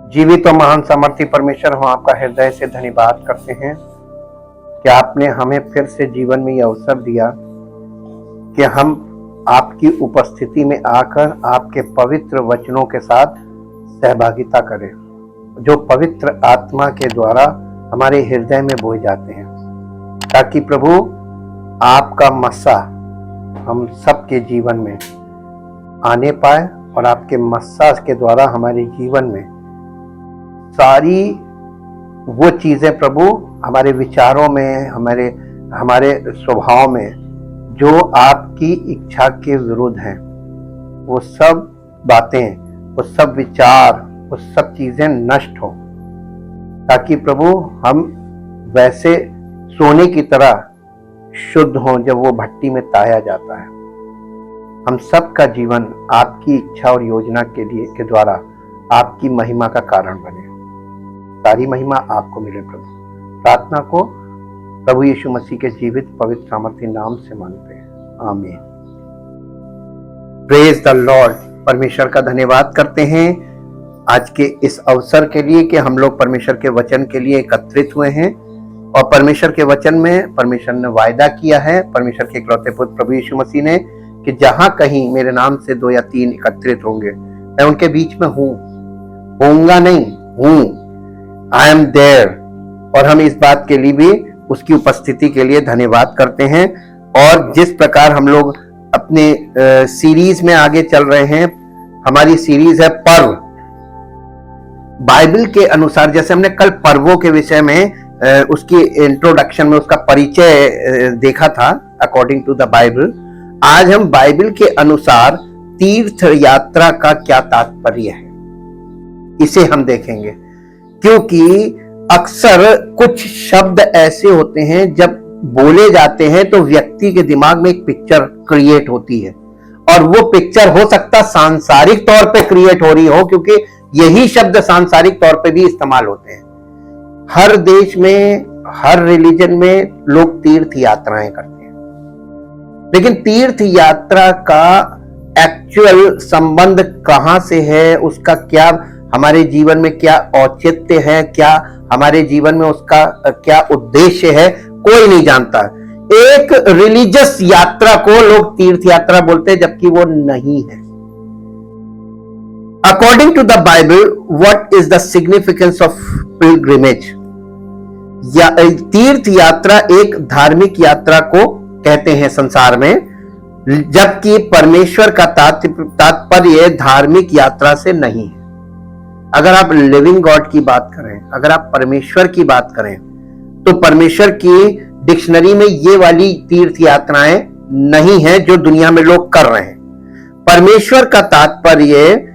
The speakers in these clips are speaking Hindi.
जीवित और महान सामर्थी परमेश्वर, हम आपका हृदय से धन्यवाद करते हैं कि आपने हमें फिर से जीवन में यह अवसर दिया कि हम आपकी उपस्थिति में आकर आपके पवित्र वचनों के साथ सहभागिता करें, जो पवित्र आत्मा के द्वारा हमारे हृदय में बोए जाते हैं, ताकि प्रभु आपका मस्सा हम सबके जीवन में आने पाए और आपके मस्सा के द्वारा हमारे जीवन में सारी वो चीजें प्रभु हमारे विचारों में, हमारे स्वभाव में जो आपकी इच्छा के विरुद्ध हैं, वो सब बातें, वो सब विचार, वो सब चीजें नष्ट हो, ताकि प्रभु हम वैसे सोने की तरह शुद्ध हों जब वो भट्टी में ताया जाता है। हम सबका जीवन आपकी इच्छा और योजना के द्वारा आपकी महिमा का कारण बने। सारी महिमा आपको मिले प्रभु। प्रार्थना को प्रभु यीशु मसीह के जीवित पवित्र सामर्थी नाम से मांगते हैं, आमीन। Praise the Lord. परमेश्वर का धन्यवाद करते हैं आज के इस अवसर के लिए कि हम लोग परमेश्वर के वचन के लिए एकत्रित हुए हैं, और परमेश्वर के वचन में परमेश्वर ने वायदा किया है, परमेश्वर के इकलौते पुत्र प्रभु यीशु मसीह ने, कि जहां कहीं मेरे नाम से 2 या 3 एकत्रित होंगे, मैं उनके बीच में हूं, होऊंगा नहीं, हूं, आई एम देयर। और हम इस बात के लिए भी उसकी उपस्थिति के लिए धन्यवाद करते हैं। और जिस प्रकार हम लोग अपने सीरीज में आगे चल रहे हैं, हमारी सीरीज है पर्व। बाइबल के अनुसार, जैसे हमने कल पर्वों के विषय में उसकी इंट्रोडक्शन में उसका परिचय देखा था अकॉर्डिंग टू द बाइबल, आज हम बाइबल के अनुसार तीर्थ यात्रा का क्या तात्पर्य है इसे हम देखेंगे। क्योंकि अक्सर कुछ शब्द ऐसे होते हैं जब बोले जाते हैं तो व्यक्ति के दिमाग में एक पिक्चर क्रिएट होती है, और वो पिक्चर हो सकता सांसारिक तौर पे क्रिएट हो रही हो, क्योंकि यही शब्द सांसारिक तौर पे भी इस्तेमाल होते हैं। हर देश में, हर रिलीजन में लोग तीर्थ यात्राएं करते हैं, लेकिन तीर्थ यात्रा का एक्चुअल संबंध कहां से है, उसका क्या हमारे जीवन में क्या औचित्य है, क्या हमारे जीवन में उसका क्या उद्देश्य है, कोई नहीं जानता। एक रिलीजियस यात्रा को लोग तीर्थ यात्रा बोलते हैं, जबकि वो नहीं है। According to the Bible, what is the significance of pilgrimage? तीर्थ यात्रा एक धार्मिक यात्रा को कहते हैं संसार में, जबकि परमेश्वर का तात्पर्य धार्मिक यात्रा से नहीं है। अगर आप लिविंग गॉड की बात करें, अगर आप परमेश्वर की बात करें, तो परमेश्वर की डिक्शनरी में ये वाली तीर्थ यात्राएं नहीं है जो दुनिया में लोग कर रहे हैं। परमेश्वर का तात्पर्य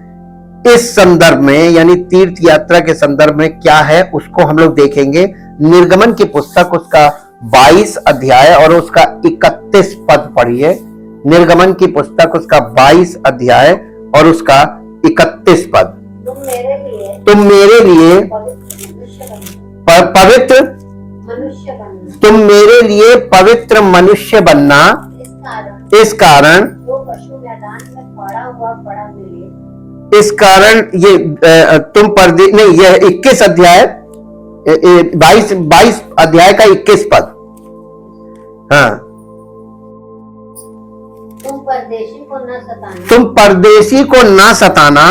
इस संदर्भ में, यानी तीर्थ यात्रा के संदर्भ में क्या है, उसको हम लोग देखेंगे। निर्गमन की पुस्तक उसका 22 अध्याय और उसका 31 पद पढ़िए। निर्गमन की पुस्तक उसका 22 अध्याय और उसका 31 पद। तुम मेरे लिए पवित्र तुम मेरे लिए पवित्र मनुष्य बनना, इस कारण ये तुम नहीं, यह 21 अध्याय 22 अध्याय का 21 पद। हाँ, तुम परदेशी को ना सताना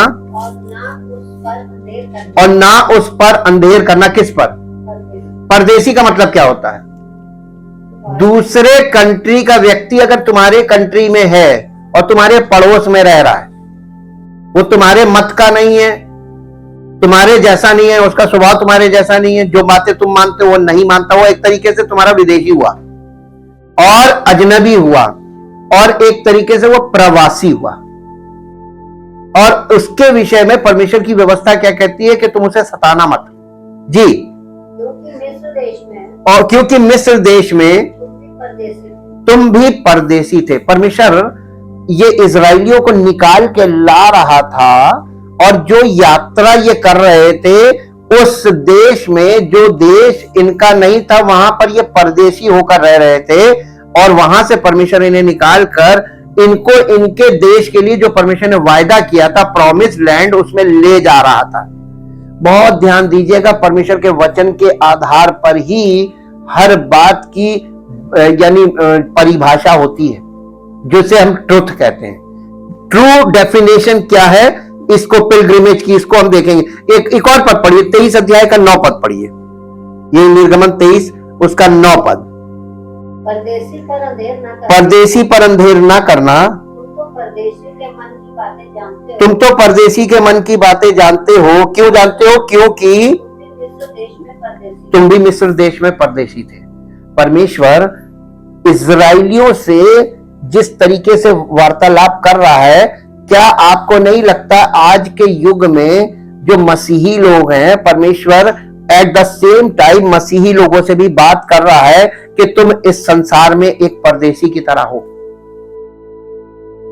और ना उस पर अंधेर करना। किस पर? परदेशी का मतलब क्या होता है? दूसरे कंट्री का व्यक्ति अगर तुम्हारे कंट्री में है और तुम्हारे पड़ोस में रह रहा है, वो तुम्हारे मत का नहीं है, तुम्हारे जैसा नहीं है, उसका स्वभाव तुम्हारे जैसा नहीं है, जो बातें तुम मानते हो वो नहीं मानता, वो एक तरीके से तुम्हारा विदेशी हुआ और अजनबी हुआ, और एक तरीके से वो प्रवासी हुआ। और उसके विषय में परमेश्वर की व्यवस्था क्या कहती है कि तुम उसे सताना मत। जी, और क्योंकि मिस्र देश में तुम भी परदेसी थे। परमेश्वर ये इजराइलियों को निकाल के ला रहा था, और जो यात्रा ये कर रहे थे उस देश में, जो देश इनका नहीं था, वहां पर ये परदेशी होकर रह रहे थे, और वहां से परमेश्वर इन्हें निकाल कर इनको इनके देश के लिए जो परमेश्वर ने वायदा किया था, प्रॉमिस लैंड, उसमें ले जा रहा था। बहुत ध्यान दीजिएगा, परमेश्वर के वचन के आधार पर ही हर बात की यानी परिभाषा होती है, जिसे हम ट्रुथ कहते हैं। ट्रू डेफिनेशन क्या है, इसको पिलग्रिमेज की, इसको हम देखेंगे। एक और पद पढ़िए, 23 अध्याय का 9 पद पढ़िए। ये निर्गमन 23 उसका 9 पद। परदेशी पर अंधेर न करना, परदेशी पर अंधेर ना करना, तुम तो परदेशी के मन की बातें जानते हो। क्यों जानते हो? क्योंकि तुम भी मिस्र देश में परदेशी थे। परमेश्वर इजराइलियों से जिस तरीके से वार्तालाप कर रहा है, क्या आपको नहीं लगता आज के युग में जो मसीही लोग हैं, परमेश्वर एट द सेम टाइम मसीही लोगों से भी बात कर रहा है कि तुम इस संसार में एक परदेशी की तरह हो।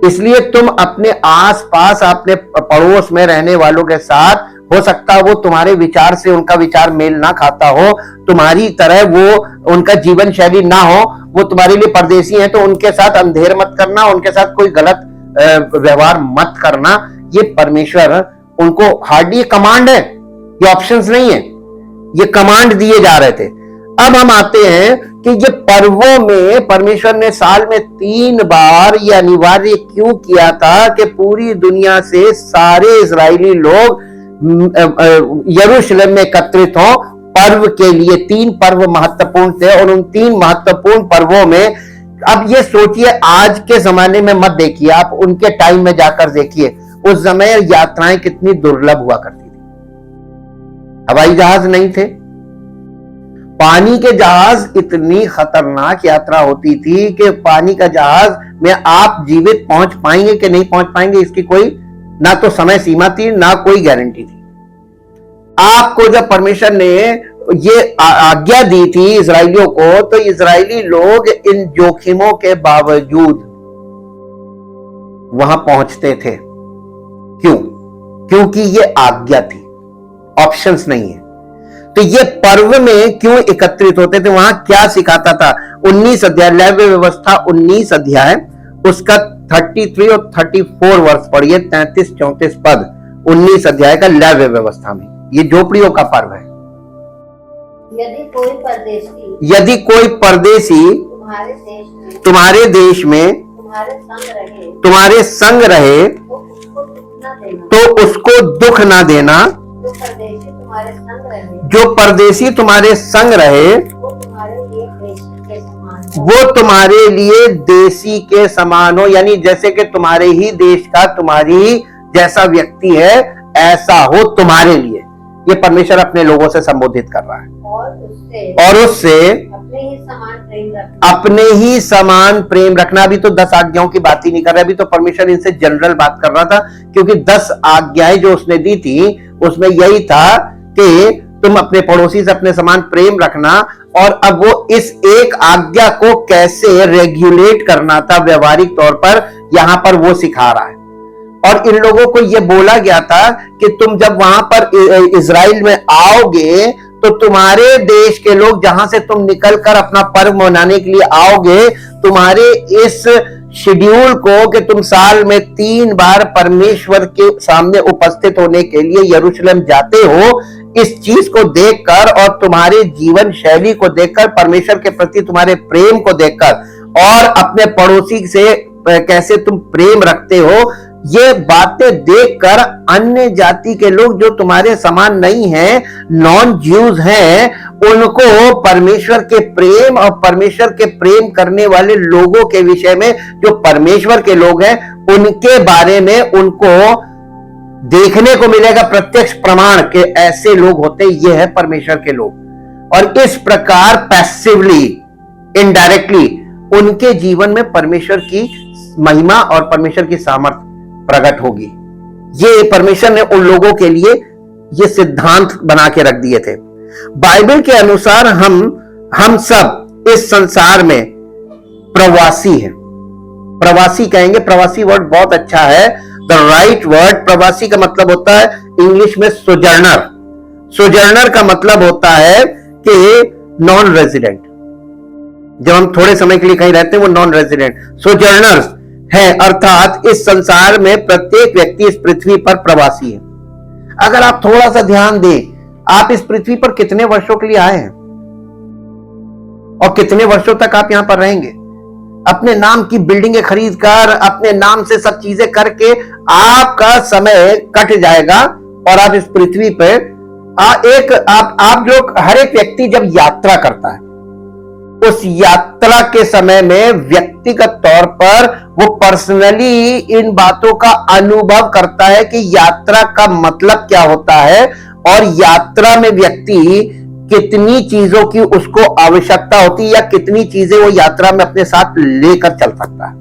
इसलिए तुम अपने आसपास, अपने पड़ोस में रहने वालों के साथ, हो सकता है वो तुम्हारे विचार से, उनका विचार मेल ना खाता हो, तुम्हारी तरह वो उनका जीवन शैली ना हो, वो तुम्हारे लिए परदेशी हैं, तो उनके साथ अंधेर मत करना, उनके साथ कोई गलत व्यवहार मत करना। ये परमेश्वर उनको हार्डली कमांड है, ये ऑप्शंस नहीं है, ये कमांड दिए जा रहे थे। अब हम आते हैं कि ये पर्वों में परमेश्वर ने साल में 3 बार ये अनिवार्य क्यों किया था कि पूरी दुनिया से सारे इजरायली लोग यरूशलेम में एकत्रित हो पर्व के लिए। 3 पर्व महत्वपूर्ण थे और उन 3 महत्वपूर्ण पर्वों में, अब ये सोचिए, आज के जमाने में मत देखिए, आप उनके टाइम में जाकर देखिए, उस समय यात्राएं कितनी दुर्लभ हुआ करती थी। हवाई जहाज नहीं थे, पानी के जहाज इतनी खतरनाक यात्रा होती थी कि पानी का जहाज में आप जीवित पहुंच पाएंगे कि नहीं पहुंच पाएंगे, इसकी कोई ना तो समय सीमा थी, ना कोई गारंटी थी। आपको जब परमेश्वर ने ये आज्ञा दी थी इजरायलियों को, तो इजरायली लोग इन जोखिमों के बावजूद वहां पहुंचते थे। क्यों? क्योंकि ये आज्ञा थी, ऑप्शंस नहीं है। तो ये पर्व में क्यों एकत्रित होते थे? वहां क्या सिखाता था? 19 अध्याय, लेवी व्यवस्था 19 अध्याय उसका 33 और 34 वर्ष पढ़िए, 33-34 पद 19 अध्याय का लेवी व्यवस्था में। ये झोपड़ियों का पर्व है। यदि कोई परदेशी तुम्हारे देश में तुम्हारे संग रहे तो उसको दुख ना देना। जो परदेशी तुम्हारे संग रहे वो तुम्हारे लिए देशी के समान हो, यानी जैसे कि तुम्हारे ही देश का, तुम्हारी जैसा व्यक्ति है ऐसा हो तुम्हारे लिए। ये परमेश्वर अपने लोगों से संबोधित कर रहा है। और उससे अपने ही समान प्रेम रखना। अभी तो 10 आज्ञाओं की बात ही नहीं कर रहा, अभी तो परमेश्वर इनसे जनरल बात कर रहा था, क्योंकि 10 आज्ञाएं जो उसने दी थी उसमें यही था कि तुम अपने पड़ोसी से अपने समान प्रेम रखना। और अब वो इस एक आज्ञा को कैसे रेगुलेट करना था व्यवहारिक तौर पर, यहां पर वो सिखा रहा है। और इन लोगों को ये बोला गया था कि तुम जब वहां पर इजराइल में आओगे तो तुम्हारे देश के लोग, जहां से तुम निकलकर अपना पर्व मनाने के लिए आओगे, तुम्हारे इस शेड्यूल को कि तुम साल में 3 बार परमेश्वर के सामने उपस्थित होने के लिए यरूशलेम जाते हो, इस चीज को देखकर और तुम्हारे जीवन शैली को देखकर, परमेश्वर के प्रति तुम्हारे प्रेम को देखकर और अपने पड़ोसी से कैसे तुम प्रेम रखते हो, ये बातें देखकर अन्य जाति के लोग जो तुम्हारे समान नहीं हैं, नॉन ज्यूज हैं, उनको परमेश्वर के प्रेम और परमेश्वर के प्रेम करने वाले लोगों के विषय में, जो परमेश्वर के लोग हैं, उनके बारे में उनको देखने को मिलेगा प्रत्यक्ष प्रमाण के ऐसे लोग होते, ये है परमेश्वर के लोग। और इस प्रकार पैसिवली, इनडायरेक्टली उनके जीवन में परमेश्वर की महिमा और परमेश्वर की सामर्थ्य प्रकट होगी। ये परमेश्वर ने उन लोगों के लिए ये सिद्धांत बना के रख दिए थे। बाइबल के अनुसार हम सब इस संसार में प्रवासी हैं। प्रवासी कहेंगे, प्रवासी वर्ड बहुत अच्छा है, द राइट वर्ड। प्रवासी का मतलब होता है इंग्लिश में सोजर्नर। सोजर्नर का मतलब होता है कि नॉन रेजिडेंट। जब हम थोड़े समय के लिए कहीं रहते हैं वो नॉन रेजिडेंट सोजर्नर्स है, अर्थात इस संसार में प्रत्येक व्यक्ति इस पृथ्वी पर प्रवासी है। अगर आप थोड़ा सा ध्यान दें, आप इस पृथ्वी पर कितने वर्षों के लिए आए हैं और कितने वर्षों तक आप यहां पर रहेंगे। अपने नाम की बिल्डिंगें खरीद कर, अपने नाम से सब चीजें करके आपका समय कट जाएगा और आप इस पृथ्वी पे आप जो हर एक व्यक्ति जब यात्रा करता है, उस यात्रा के समय में व्यक्तिगत तौर पर वो पर्सनली इन बातों का अनुभव करता है कि यात्रा का मतलब क्या होता है और यात्रा में व्यक्ति कितनी चीजों की उसको आवश्यकता होती है या कितनी चीजें वो यात्रा में अपने साथ लेकर चल सकता है।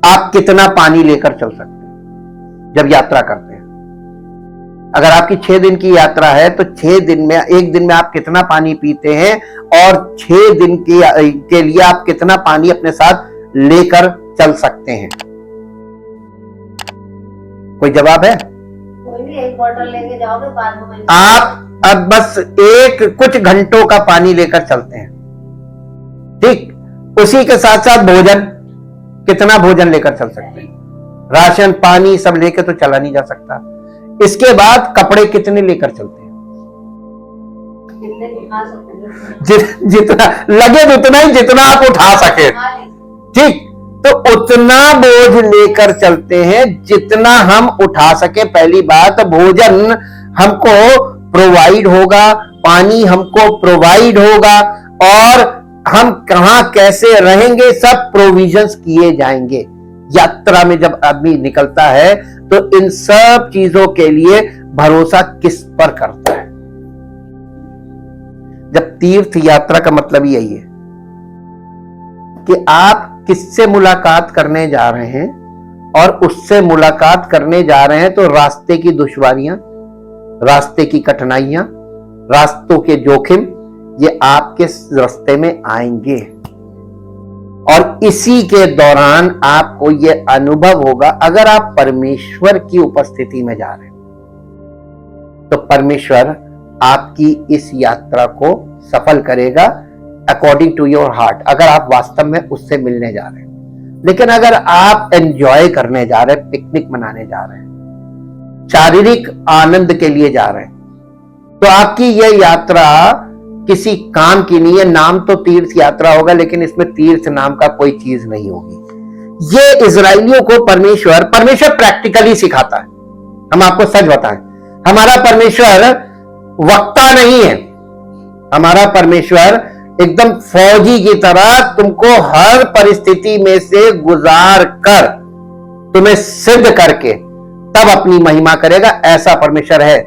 आप कितना पानी लेकर चल सकते हैं जब यात्रा करते हैं। अगर आपकी 6 दिन की यात्रा है तो 6 दिन में, एक दिन में आप कितना पानी पीते हैं और 6 दिन के लिए आप कितना पानी अपने साथ लेकर चल सकते हैं। कोई जवाब है? कोई भी एक बोतल लेके जाओगे बाद में। आप अब बस कुछ घंटों का पानी लेकर चलते हैं, ठीक। उसी के साथ साथ भोजन, कितना भोजन लेकर चल सकते हैं। राशन पानी सब लेकर तो चला नहीं जा सकता। इसके बाद कपड़े कितने लेकर चलते हैं? जितना लगे उतना ही, जितना आप उठा सके, ठीक। तो उतना बोझ लेकर चलते हैं जितना हम उठा सके। पहली बात, भोजन हमको प्रोवाइड होगा, पानी हमको प्रोवाइड होगा और हम कहां कैसे रहेंगे सब प्रोविजंस किए जाएंगे। यात्रा में जब आदमी निकलता है तो इन सब चीजों के लिए भरोसा किस पर करता है? जब तीर्थ यात्रा का मतलब यही है कि आप किससे मुलाकात करने जा रहे हैं और उससे मुलाकात करने जा रहे हैं तो रास्ते की दुश्वारियां, रास्ते की कठिनाइयां, रास्तों के जोखिम, ये आपके रास्ते में आएंगे और इसी के दौरान आपको ये अनुभव होगा। अगर आप परमेश्वर की उपस्थिति में जा रहे हैं तो परमेश्वर आपकी इस यात्रा को सफल करेगा अकॉर्डिंग टू योर हार्ट, अगर आप वास्तव में उससे मिलने जा रहे हैं। लेकिन अगर आप एंजॉय करने जा रहे हैं, पिकनिक मनाने जा रहे हैं, शारीरिक आनंद के लिए जा रहे हैं, तो आपकी यह यात्रा किसी काम की नहीं है। नाम तो तीर्थ यात्रा होगा लेकिन इसमें तीर्थ नाम का कोई चीज नहीं होगी। ये इजराइलियों को परमेश्वर प्रैक्टिकली सिखाता है। हम आपको सच बताएं, हमारा परमेश्वर वक्ता नहीं है। हमारा परमेश्वर एकदम फौजी की तरह तुमको हर परिस्थिति में से गुजार कर, तुम्हें सिद्ध करके तब अपनी महिमा करेगा। ऐसा परमेश्वर है।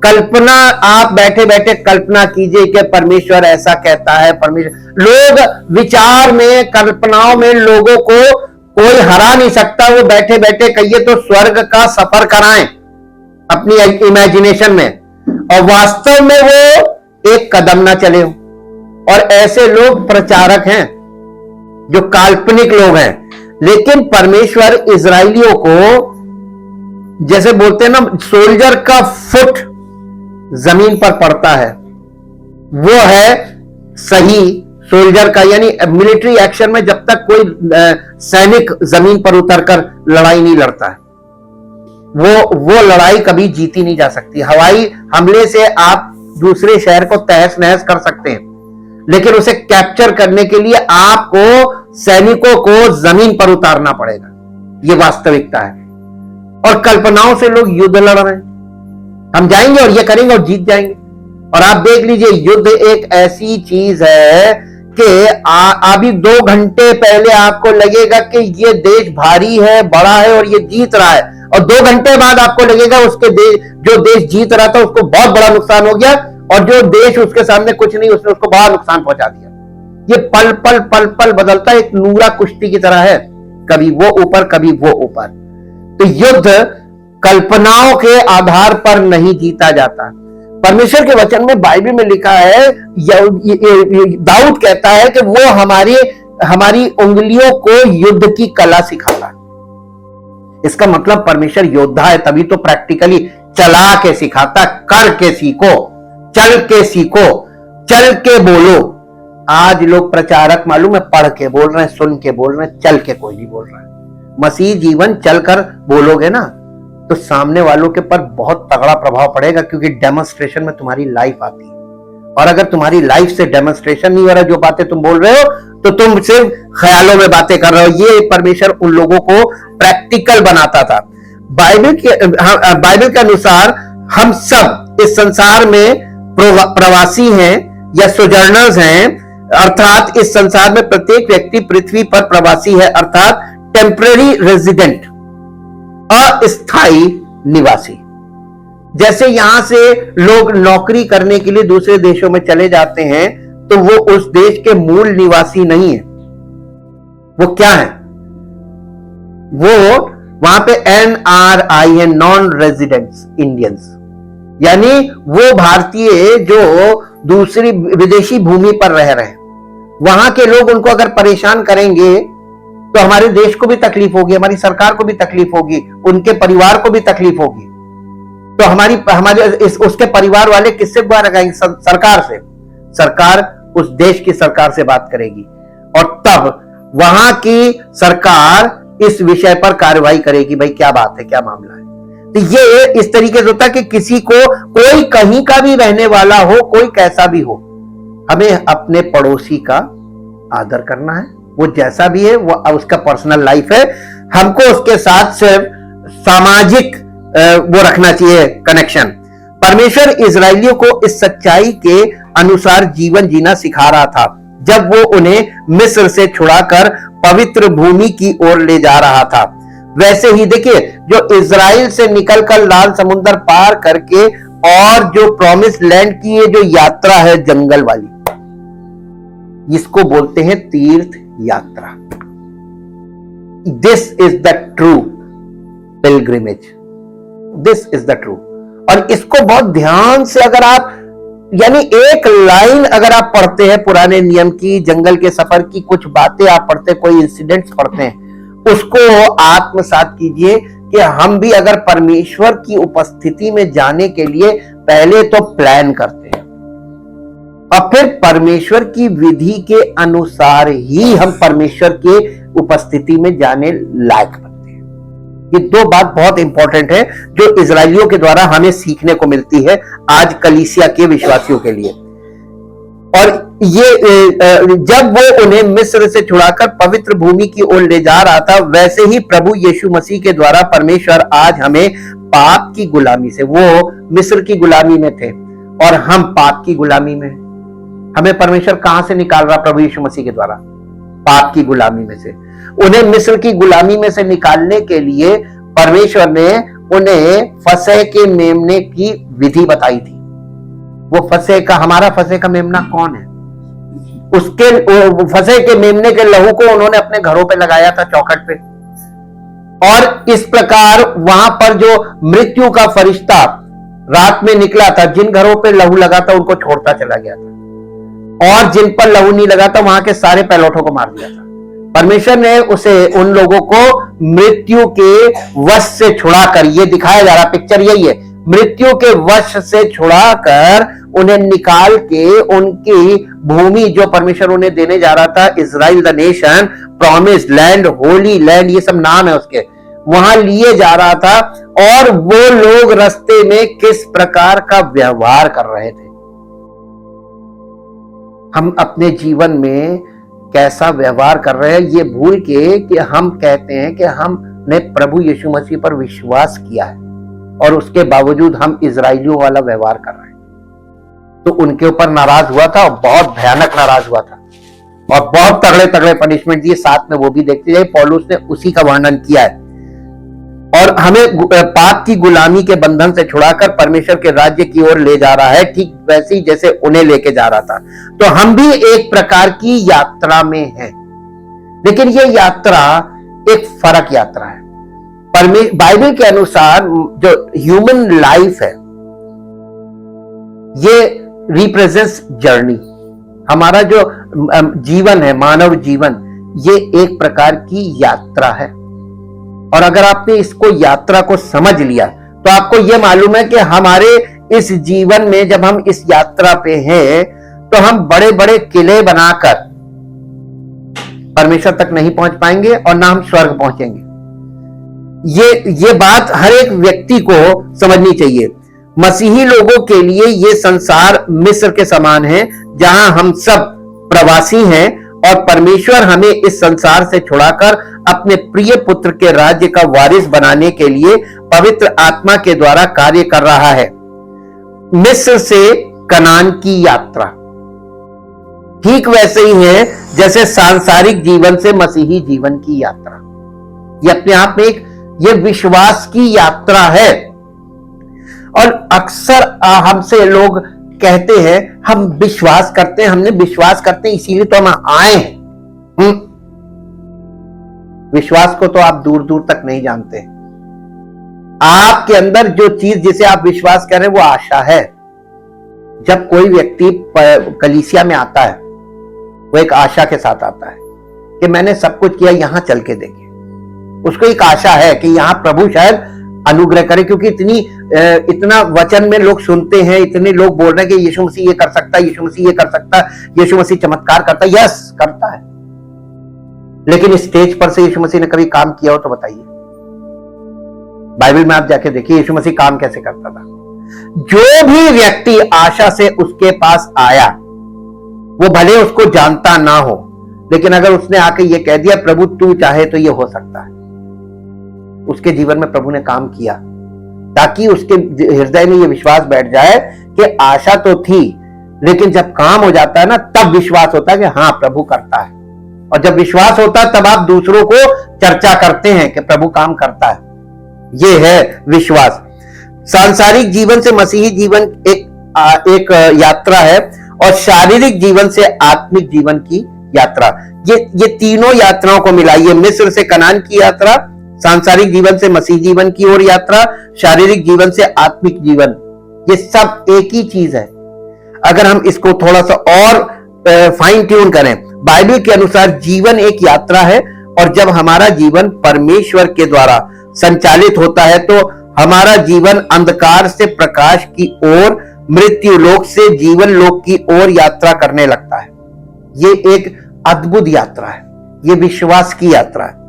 कल्पना, आप बैठे बैठे कल्पना कीजिए कि परमेश्वर ऐसा कहता है। परमेश्वर, लोग विचार में, कल्पनाओं में लोगों को कोई हरा नहीं सकता। वो बैठे बैठे कहिए तो स्वर्ग का सफर कराएं अपनी इमेजिनेशन में और वास्तव में वो एक कदम ना चले। और ऐसे लोग प्रचारक हैं जो काल्पनिक लोग हैं। लेकिन परमेश्वर इजराइलियों को, जैसे बोलते हैं ना, सोल्जर का फुट जमीन पर पड़ता है, वो है सही सोल्जर का। यानी मिलिट्री एक्शन में जब तक कोई सैनिक जमीन पर उतरकर लड़ाई नहीं लड़ता है, वो लड़ाई कभी जीती नहीं जा सकती। हवाई हमले से आप दूसरे शहर को तहस नहस कर सकते हैं, लेकिन उसे कैप्चर करने के लिए आपको सैनिकों को जमीन पर उतारना पड़ेगा। यह वास्तविकता है। और कल्पनाओं से लोग युद्ध लड़ रहे हैं, हम जाएंगे और ये करेंगे और जीत जाएंगे। और आप देख लीजिए, युद्ध एक ऐसी चीज है कि अभी 2 घंटे पहले आपको लगेगा कि ये देश भारी है, बड़ा है और ये जीत रहा है, और 2 घंटे बाद आपको लगेगा उसके जो देश जीत रहा था उसको बहुत बड़ा नुकसान हो गया, और जो देश उसके सामने कुछ नहीं, उसने उसको बड़ा नुकसान पहुंचा दिया। ये पल पल पल पल बदलता है, एक नूरा कुश्ती की तरह है, कभी वो ऊपर कभी वो ऊपर। तो युद्ध कल्पनाओं के आधार पर नहीं जीता जाता। परमेश्वर के वचन में, बाइबल में लिखा है, दाऊद कहता है कि वो हमारी उंगलियों को युद्ध की कला सिखाता है। इसका मतलब परमेश्वर योद्धा है, तभी तो प्रैक्टिकली चला के सिखाता। करके सीखो, चल के सीखो, चल के बोलो। आज लोग प्रचारक मालूम है, पढ़ के बोल रहे हैं, सुन के बोल रहे हैं, चल के कोई नहीं बोल रहा है। मसीह जीवन चलकर बोलोगे ना तो सामने वालों के पर बहुत तगड़ा प्रभाव पड़ेगा, क्योंकि डेमोन्स्ट्रेशन में तुम्हारी लाइफ आती है। और अगर तुम्हारी लाइफ से डेमोन्स्ट्रेशन नहीं हो रहा, जो बातें तुम बोल रहे हो, तो तुम सिर्फ ख्यालों में बातें कर रहे हो। ये परमेश्वर उन लोगों को प्रैक्टिकल बनाता था। बाइबल के अनुसार हम सब इस संसार में प्रवासी हैं या सोजर्नर्स हैं, अर्थात इस संसार में प्रत्येक व्यक्ति पृथ्वी पर प्रवासी है, अर्थात टेम्पररी रेजिडेंट, अस्थायी निवासी। जैसे यहां से लोग नौकरी करने के लिए दूसरे देशों में चले जाते हैं, तो वो उस देश के मूल निवासी नहीं है। वो क्या है? वो वहां पे NRI है, नॉन रेजिडेंट्स इंडियंस, यानी वो भारतीय जो दूसरी विदेशी भूमि पर रह रहे हैं। वहां के लोग उनको अगर परेशान करेंगे तो हमारे देश को भी तकलीफ होगी, हमारी सरकार को भी तकलीफ होगी, उनके परिवार को भी तकलीफ होगी। तो हमारे उसके परिवार वाले किससे गुहार लगाएंगे? सरकार से। सरकार उस देश की सरकार से बात करेगी और तब वहां की सरकार इस विषय पर कार्रवाई करेगी, भाई क्या बात है, क्या मामला है। तो ये इस तरीके से होता है कि किसी को, कोई कहीं का भी रहने वाला हो, कोई कैसा भी हो, हमें अपने पड़ोसी का आदर करना है। वो जैसा भी है, वो उसका पर्सनल लाइफ है, हमको उसके साथ सिर्फ सामाजिक वो रखना चाहिए कनेक्शन। परमेश्वर इजरायलियों को इस सच्चाई के अनुसार जीवन जीना सिखा रहा था जब वो उन्हें मिस्र से छुड़ाकर पवित्र भूमि की ओर ले जा रहा था। वैसे ही देखिए, जो इजराइल से निकलकर लाल समुद्र पार करके और जो प्रॉमिस लैंड की ये जो यात्रा है जंगल वाली, इसको बोलते हैं तीर्थ यात्रा। This is the true pilgrimage, this is the true. और इसको बहुत ध्यान से अगर आप, यानी एक लाइन अगर आप पढ़ते हैं पुराने नियम की, जंगल के सफर की कुछ बातें आप पढ़ते, कोई इंसिडेंट्स पढ़ते हैं, उसको आत्मसात कीजिए कि हम भी अगर परमेश्वर की उपस्थिति में जाने के लिए पहले तो प्लान करते हैं और फिर परमेश्वर की विधि के अनुसार ही हम परमेश्वर के उपस्थिति में जाने लायक बनते हैं। ये दो बात बहुत इंपॉर्टेंट है जो इजरायलियों के द्वारा हमें सीखने को मिलती है आज कलीसिया के विश्वासियों के लिए। और ये जब वो उन्हें मिस्र से छुड़ाकर पवित्र भूमि की ओर ले जा रहा था, वैसे ही प्रभु यीशु मसीह के द्वारा परमेश्वर आज हमें पाप की गुलामी से, वो मिस्र की गुलामी में थे और हम पाप की गुलामी में, हमें परमेश्वर कहां से निकाल रहा? प्रभु यीशु मसीह के द्वारा पाप की गुलामी में से। उन्हें मिस्र की गुलामी में से निकालने के लिए परमेश्वर ने उन्हें फसह के मेमने की विधि बताई थी। वो फसह का, हमारा फसह का मेमना कौन है? उसके फसह के मेमने के लहू को उन्होंने अपने घरों पे लगाया था, चौखट पे। और इस प्रकार वहां पर जो मृत्यु का फरिश्ता रात में निकला था, जिन घरों पे लहू लगा था उनको छोड़ता चला गया था, और जिन पर लहू नहीं लगा था वहां के सारे पैलोठों को मार दिया था। परमेश्वर ने उन लोगों को मृत्यु के वश से छुड़ाकर, ये दिखाया जा रहा पिक्चर यही है, मृत्यु के वश से छुड़ाकर उन्हें निकाल के उनकी भूमि जो परमेश्वर उन्हें देने जा रहा था, Israel the nation, promise land, Holi land, ये सब नाम है उसके, वहां लिए जा रहा था। और वो लोग रास्ते में किस प्रकार का व्यवहार कर रहे थे, हम अपने जीवन में कैसा व्यवहार कर रहे हैं, ये भूल के कि हम कहते हैं कि हमने प्रभु यीशु मसीह पर विश्वास किया है और उसके बावजूद हम इजराइलियों वाला व्यवहार कर रहे हैं। तो उनके ऊपर नाराज हुआ था और बहुत भयानक नाराज हुआ था और बहुत तगड़े तगड़े पनिशमेंट दिए। साथ में वो भी देखते जाइए, पौलुस ने उसी का वर्णन किया है। और हमें पाप की गुलामी के बंधन से छुड़ाकर परमेश्वर के राज्य की ओर ले जा रहा है, ठीक वैसे ही जैसे उन्हें लेके जा रहा था। तो हम भी एक प्रकार की यात्रा में हैं, लेकिन ये यात्रा एक फर्क यात्रा है। बाइबल के अनुसार जो ह्यूमन लाइफ है ये रिप्रेजेंट्स जर्नी। हमारा जो जीवन है, मानव जीवन, ये एक प्रकार की यात्रा है। और अगर आपने इसको, यात्रा को समझ लिया, तो आपको यह मालूम है कि हमारे इस जीवन में जब हम इस यात्रा पे हैं तो हम बड़े बड़े किले बनाकर परमेश्वर तक नहीं पहुंच पाएंगे और ना हम स्वर्ग पहुंचेंगे। ये बात हर एक व्यक्ति को समझनी चाहिए। मसीही लोगों के लिए ये संसार मिस्र के समान है, जहां हम सब प्रवासी हैं और परमेश्वर हमें इस संसार से छुड़ाकर अपने प्रिय पुत्र के राज्य का वारिस बनाने के लिए पवित्र आत्मा के द्वारा कार्य कर रहा है। मिस्र से कनान की यात्रा ठीक वैसे ही है जैसे सांसारिक जीवन से मसीही जीवन की यात्रा। ये अपने आप में एक ये विश्वास की यात्रा है। और अक्सर हमसे लोग कहते हैं हम विश्वास करते हैं, हमने विश्वास करते हैं इसीलिए तो हम आए हैं। विश्वास को तो आप दूर दूर तक नहीं जानते। आपके अंदर जो चीज जिसे आप विश्वास कर रहे हैं वो आशा है। जब कोई व्यक्ति कलीसिया में आता है वो एक आशा के साथ आता है कि मैंने सब कुछ किया, यहां चल के देखिए। उसको एक आशा है कि यहां प्रभु शायद अनुग्रह करे, क्योंकि इतना वचन में लोग सुनते हैं, इतने लोग बोल रहे हैं कि यीशु मसीह ये कर सकता है, यीशु मसीह ये कर सकता है, यीशु मसीह चमत्कार करता है। यस, करता है, लेकिन स्टेज पर से यीशु मसीह ने कभी काम किया हो तो बताइए। बाइबल में आप जाके देखिए यीशु मसीह काम कैसे करता था। जो भी व्यक्ति आशा से उसके पास आया, वो भले उसको जानता ना हो, लेकिन अगर उसने आके ये कह दिया प्रभु तू चाहे तो ये हो सकता है, उसके जीवन में प्रभु ने काम किया, ताकि उसके हृदय में ये विश्वास बैठ जाए कि आशा तो थी, लेकिन जब काम हो जाता है ना तब विश्वास होता है कि हाँ प्रभु करता है। और जब विश्वास होता है तब आप दूसरों को चर्चा करते हैं कि प्रभु काम करता है। ये है विश्वास। सांसारिक जीवन से मसीही जीवन एक यात्रा है, और शारीरिक जीवन से आत्मिक जीवन की यात्रा। ये तीनों यात्राओं को मिलाइए, मिस्र से कनान की यात्रा, सांसारिक जीवन से मसीह जीवन की ओर यात्रा, शारीरिक जीवन से आत्मिक जीवन, ये सब एक ही चीज है। अगर हम इसको थोड़ा सा और फाइन ट्यून करें, बाइबल के अनुसार जीवन एक यात्रा है, और जब हमारा जीवन परमेश्वर के द्वारा संचालित होता है तो हमारा जीवन अंधकार से प्रकाश की ओर, मृत्यु लोक से जीवन लोक की ओर यात्रा करने लगता है। ये एक अद्भुत यात्रा है, ये विश्वास की यात्रा है,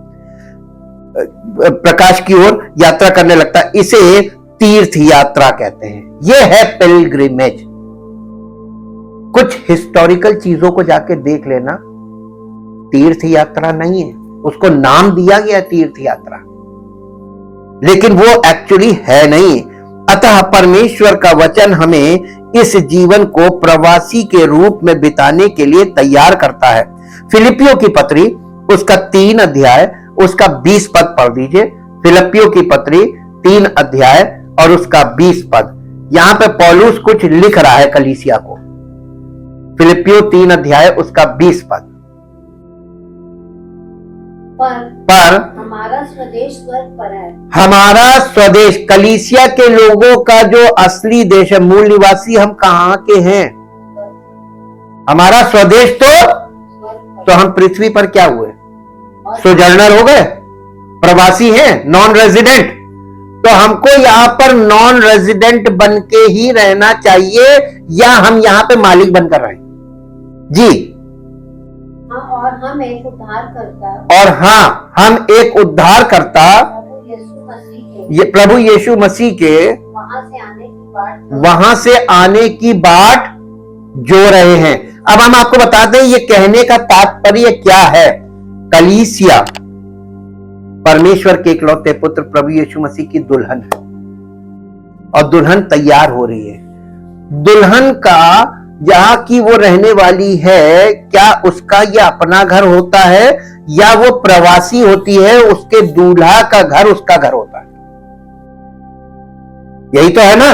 प्रकाश की ओर यात्रा करने लगता है। इसे तीर्थ यात्रा कहते हैं। यह है पिलग्रिमेज। कुछ हिस्टोरिकल चीजों को जाके देख लेना, तीर्थ यात्रा नहीं है, उसको नाम दिया गया तीर्थ यात्रा, लेकिन वो एक्चुअली है नहीं। अतः परमेश्वर का वचन हमें इस जीवन को प्रवासी के रूप में बिताने के लिए तैयार करता है। फिलिपियों की पत्री उसका 3 अध्याय उसका 20 पद पढ़ दीजिए। फिलिपियों की पत्री 3 अध्याय और उसका 20 पद। यहां पे पौलुस कुछ लिख रहा है कलीसिया को। फिलिपियों 3 अध्याय उसका 20 पद। पर हमारा स्वदेश स्वर्ग पर है। हमारा स्वदेश, कलीसिया के लोगों का जो असली देश है, मूल निवासी हम कहां के हैं? हमारा स्वदेश तो हम पृथ्वी पर क्या हुए? सोजर्नर हो गए, प्रवासी हैं, नॉन रेजिडेंट। तो हमको यहां पर नॉन रेजिडेंट बन के ही रहना चाहिए, या हम यहां पे मालिक बनकर रहें? जी। और हम एक उद्धारकर्ता, और हाँ, हम एक उद्धारकर्ता प्रभु यीशु मसीह के वहां से आने की बाट जो रहे हैं। अब हम आपको बताते हैं ये कहने का तात्पर्य क्या है। कलीसिया परमेश्वर के इकलौते पुत्र प्रभु यीशु मसीह की दुल्हन है, और दुल्हन तैयार हो रही है। दुल्हन का जहां की वो रहने वाली है, क्या उसका ये अपना घर होता है या वो प्रवासी होती है? उसके दूल्हा का घर उसका घर होता है, यही तो है ना।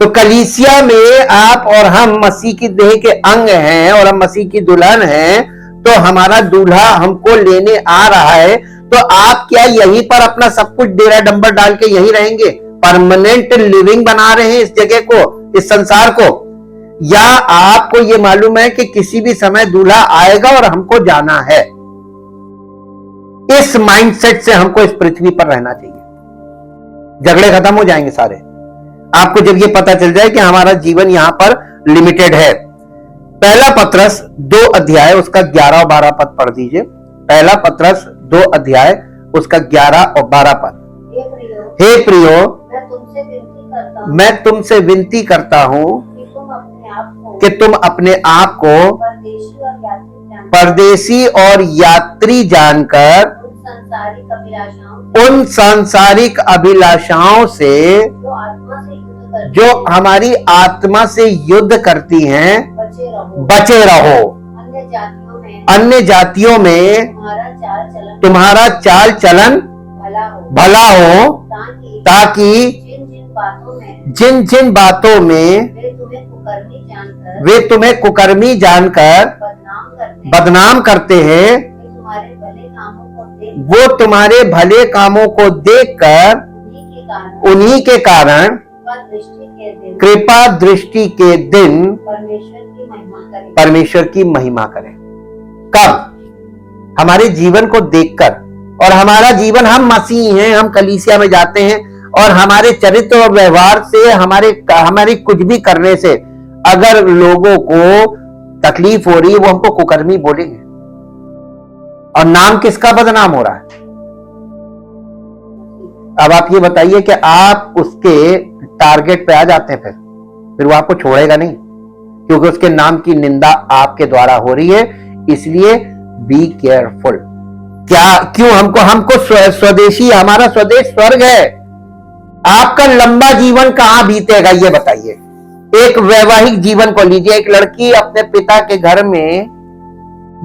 तो कलीसिया में आप और हम मसीह की देह के अंग हैं, और हम मसीह की दुल्हन हैं। तो हमारा दूल्हा हमको लेने आ रहा है, तो आप क्या यहीं पर अपना सब कुछ डेरा डंबर डाल के यहीं रहेंगे? परमानेंट लिविंग बना रहे हैं इस जगह को, इस संसार को? या आपको यह मालूम है कि किसी भी समय दूल्हा आएगा और हमको जाना है? इस माइंडसेट से हमको इस पृथ्वी पर रहना चाहिए। झगड़े खत्म हो जाएंगे सारे। आपको जब यह पता चल जाए कि हमारा जीवन यहां पर लिमिटेड है। पहला पत्रस 2 अध्याय उसका 11 और 12 पद पढ़ दीजिए। पहला पत्रस 2 अध्याय उसका 11 और 12 पद। हे प्रियो, हे प्रियो, मैं तुमसे विनती करता हूँ मैं तुमसे विनती करता हूँ कि तुम अपने आप को कि तुम अपने आप को परदेशी और यात्री जानकर परदेशी और यात्री जानकर उन सांसारिक अभिलाषाओं से उन सांसारिक अभिलाषाओं से जो आत्मा से युद्ध करती जो हमारी आत्मा से युद्ध करती हैं बचे रहो। बचे रहो। अन्य जातियों में अन्य जातियों में तुम्हारा चाल चलन भला हो ताकि जिन जिन बातों में वे तुम्हें कुकर्मी जानकर बदनाम करते हैं वो तुम्हारे भले कामों को देखकर उन्हीं के कारण कृपा दृष्टि के दिन परमेश्वर की महिमा करें। कब? हमारे जीवन को देखकर। और हमारा जीवन, हम मसीही हैं, हम कलीसिया में जाते हैं और हमारे चरित्र और व्यवहार से हमारी कुछ भी करने से अगर लोगों को तकलीफ हो रही है, वो हमको कुकर्मी बोलेंगे। और नाम किसका बदनाम हो रहा है? अब आप ये बताइए कि आप उसके टारगेट पे आ जाते हैं, फिर वो आपको छोड़ेगा नहीं, क्योंकि उसके नाम की निंदा आपके द्वारा हो रही है। इसलिए बी केयरफुल। क्यों? हमको स्वदेशी, हमारा स्वदेश स्वर्ग है। आपका लंबा जीवन कहां बीतेगा ये बताइए। एक वैवाहिक जीवन को लीजिए। एक लड़की अपने पिता के घर में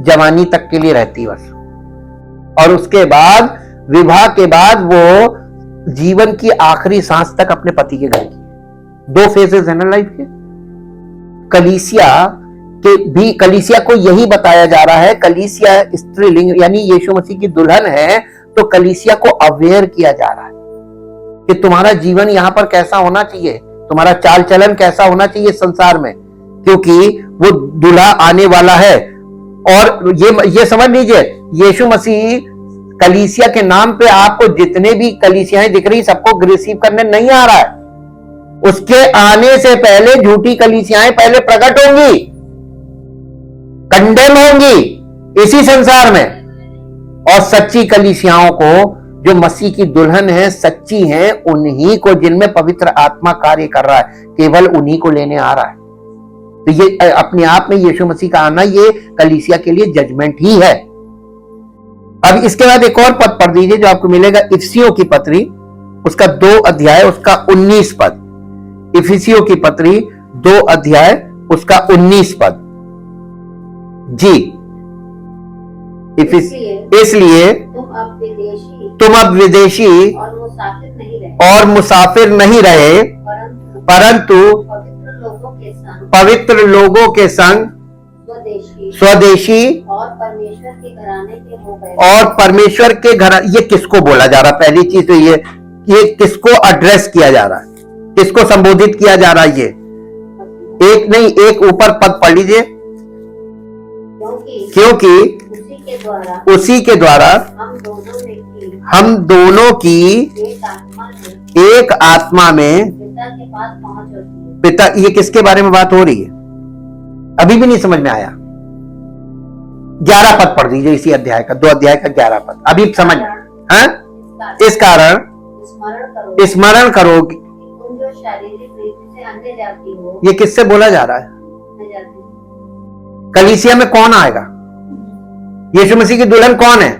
जवानी तक के लिए रहती बस, और उसके बाद विवाह के बाद वो जीवन की आखिरी सांस तक अपने पति के घर की। 2 फेजेस है ना लाइफ के। कलीसिया को यही बताया जा रहा है। कलीसिया स्त्रीलिंग यानी यीशु मसीह की दुल्हन है, तो कलीसिया को अवेयर किया जा रहा है कि तुम्हारा जीवन यहां पर कैसा होना चाहिए, तुम्हारा चाल चलन कैसा होना चाहिए संसार में, क्योंकि वो दूल्हा आने वाला है। और ये समझ लीजिए, यीशु मसीह कलीसिया के नाम पे आपको जितने भी कलीसियाएं दिख रही, सबको रिसीव करने नहीं आ रहा है। उसके आने से पहले झूठी कलीसियाएं पहले प्रकट होंगी, कंडेम होंगी इसी संसार में, और सच्ची कलीसियाओं को, जो मसीह की दुल्हन है, सच्ची हैं, उन्हीं को, जिनमें पवित्र आत्मा कार्य कर रहा है, केवल उन्हीं को लेने आ रहा है। तो ये अपने आप में यीशु मसीह का आना, ये कलीसिया के लिए जजमेंट ही है। अब इसके बाद एक और पद पढ़ दीजिए जो आपको मिलेगा, इफिसियों की पत्री, उसका 2 अध्याय, उसका 19 पद। इफिसियों की पत्री 2 अध्याय, उसका 19 पद। जी, इसलिए तुम अब विदेशी और मुसाफिर नहीं रहे, परंतु पवित्र लोगों के संग स्वदेशी और परमेश्वर के घर। ये किसको बोला जा रहा है? पहली चीज तो ये किसको एड्रेस किया जा रहा है, किसको संबोधित किया जा रहा है? ये एक नहीं, एक ऊपर पद पढ़ लीजिए। क्योंकि उसी के द्वारा हम दोनों की एक आत्मा में पिता। ये किसके बारे में बात हो रही है? अभी भी नहीं समझ में आया? 11 पद पढ़ दीजिए इसी अध्याय का, 2 अध्याय का 11 पद। अभी समझ है? इस कारण स्मरण करो कि तुम जो शारीरिक रीति से अन्य जाति हो। ये किससे बोला जा रहा है? कलीसिया में कौन आएगा? यीशु मसीह की दुल्हन कौन है?